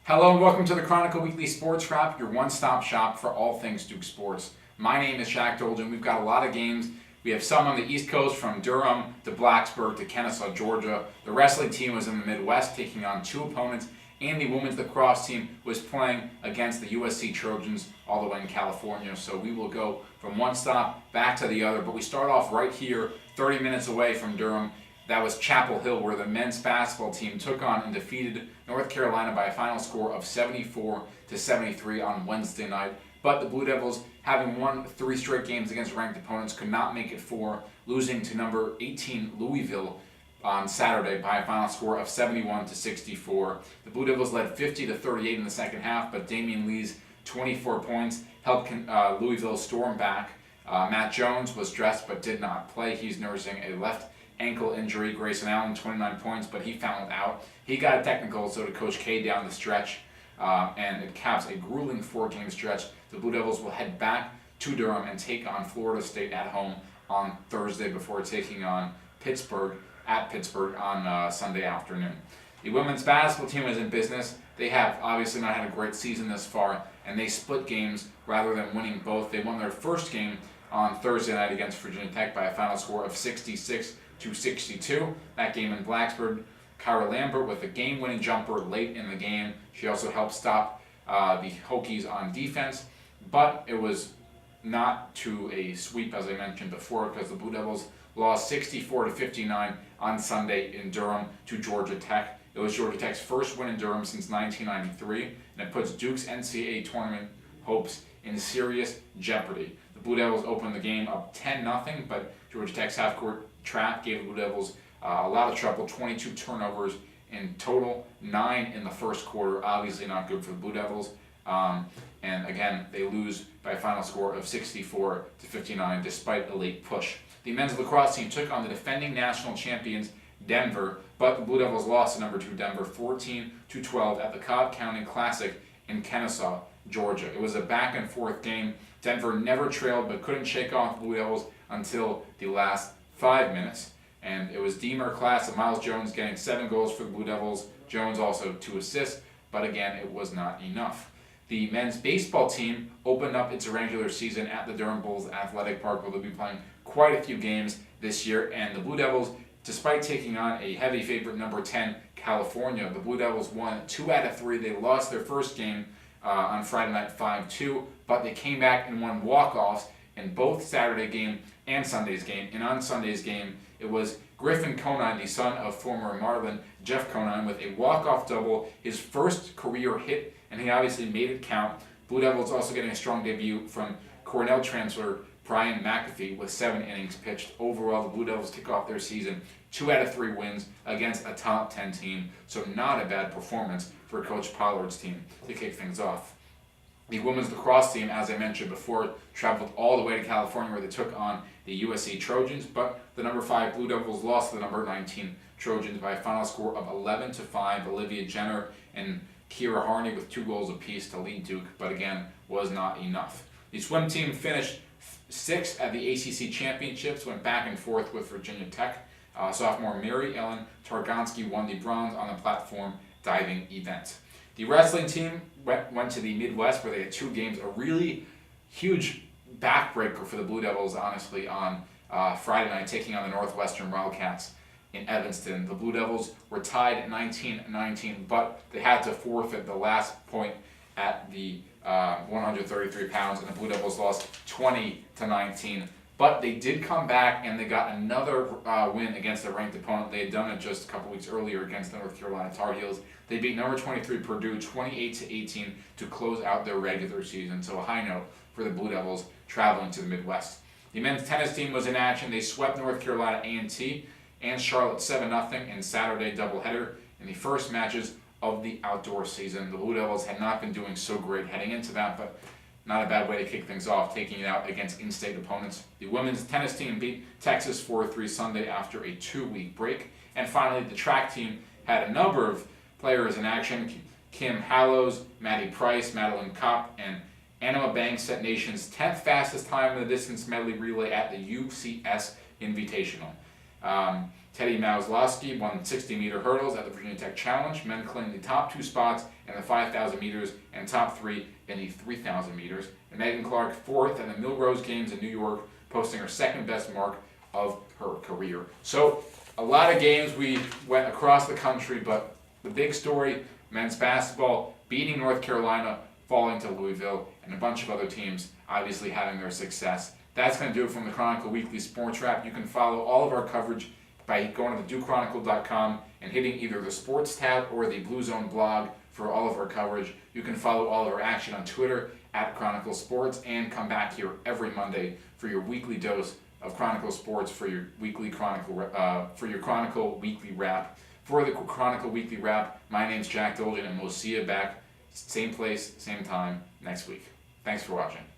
Hello and welcome to the Chronicle Weekly Sportswrap, your one-stop shop for all things Duke sports. My name is Dolgin. We've got a lot of games. We have some on the East Coast from Durham to Blacksburg to Kennesaw, Georgia. The wrestling team was in the Midwest taking on two opponents, and the women's lacrosse team was playing against the USC Trojans all the way in California. So we will go from one stop back to the other, but we start off right here, 30 minutes away from Durham. That was Chapel Hill, where the men's basketball team took on and defeated North Carolina by a final score of 74-73 on Wednesday night. But the Blue Devils, having won 3 straight games against ranked opponents, could not make it 4, losing to number 18 Louisville on Saturday by a final score of 71-64. The Blue Devils led 50-38 in the second half, but Damian Lee's 24 points helped Louisville storm back. Matt Jones was dressed but did not play. He's nursing a left ankle injury. Grayson Allen, 29 points, but he fouled out. He got a technical, so did Coach K down the stretch, and it caps a grueling 4-game stretch. The Blue Devils will head back to Durham and take on Florida State at home on Thursday before taking on Pittsburgh on Sunday afternoon. The women's basketball team is in business. They have obviously not had a great season this far, and they split games rather than winning both. They won their first game on Thursday night against Virginia Tech by a final score of 66-62. That game in Blacksburg, Kyra Lambert with a game-winning jumper late in the game. She also helped stop the Hokies on defense, but it was not to a sweep, as I mentioned before, because the Blue Devils lost 64-59 on Sunday in Durham to Georgia Tech. It was Georgia Tech's first win in Durham since 1993, and it puts Duke's NCAA tournament hopes in serious jeopardy. The Blue Devils opened the game up 10-0, but Georgia Tech's half-court trap gave the Blue Devils a lot of trouble. 22 turnovers in total, 9 in the first quarter. Obviously not good for the Blue Devils. And again, they lose by a final score of 64-59 despite a late push. The men's lacrosse team took on the defending national champions Denver, but the Blue Devils lost to number 2 Denver 14-12 at the Cobb County Classic in Kennesaw, Georgia. It was a back and forth game. Denver never trailed but couldn't shake off the Blue Devils until the last 5 minutes. And it was Deemer class of Miles Jones getting 7 goals for the Blue Devils. Jones also 2 assists, but again, it was not enough. The men's baseball team opened up its regular season at the Durham Bulls Athletic Park, where they'll be playing quite a few games this year. And the Blue Devils, despite taking on a heavy favorite number 10 California, the Blue Devils won 2 out of 3. They lost their first game on Friday night 5-2, but they came back and won walk-offs in both Saturday game and Sunday's game. And on Sunday's game, it was Griffin Conine, the son of former Marlin Jeff Conine, with a walk-off double, his first career hit, and he obviously made it count. Blue Devils also getting a strong debut from Cornell transfer Brian McAfee with 7 innings pitched. Overall, the Blue Devils kick off their season 2 out of 3 wins against a top 10 team, so not a bad performance for Coach Pollard's team to kick things off. The women's lacrosse team, as I mentioned before, traveled all the way to California where they took on the USC Trojans, but the number 5 Blue Devils lost to the number 19 Trojans by a final score of 11-5. Olivia Jenner and Kira Harney with 2 goals apiece to lead Duke, but again, was not enough. The swim team finished 6th at the ACC Championships, went back and forth with Virginia Tech. Sophomore Mary Ellen Targonsky won the bronze on the platform diving event. The wrestling team went to the Midwest, where they had 2 games, a really huge backbreaker for the Blue Devils, honestly, on Friday night, taking on the Northwestern Wildcats in Evanston. The Blue Devils were tied at 19-19, but they had to forfeit the last point at the 133 pounds, and the Blue Devils lost 20-19. But they did come back, and they got another win against a ranked opponent. They had done it just a couple weeks earlier against the North Carolina Tar Heels. They beat number 23 Purdue 28-18 to close out their regular season. So a high note for the Blue Devils traveling to the Midwest. The men's tennis team was in action. They swept North Carolina A&T and Charlotte 7-0 in Saturday doubleheader in the first matches of the outdoor season. The Blue Devils had not been doing so great heading into that, but not a bad way to kick things off, taking it out against in-state opponents. The women's tennis team beat Texas 4-3 Sunday after a 2-week break. And finally, the track team had a number of players in action. Kim Hallows, Maddie Price, Madeline Kopp, and Anima Banks set nation's 10th fastest time in the distance medley relay at the UCS Invitational. Teddy Maslowski won 60-meter hurdles at the Virginia Tech Challenge. Men claimed the top 2 spots in the 5,000 meters and top 3 in the 3,000 meters. And Megan Clark 4th at the Millrose Games in New York, posting her 2nd best mark of her career. So a lot of games we went across the country, but the big story, men's basketball beating North Carolina, falling to Louisville, and a bunch of other teams obviously having their success. That's going to do it from the Chronicle Weekly Sports Wrap. You can follow all of our coverage by going to thedewchronicle.com and hitting either the sports tab or the Blue Zone blog for all of our coverage. You can follow all of our action on Twitter at Chronicle Sports, and come back here every Monday for your weekly dose of Chronicle Sports for your weekly Chronicle Weekly Wrap. For the Chronicle Weekly Wrap, my name's Jack Dolgin, and we'll see you back same place, same time next week. Thanks for watching.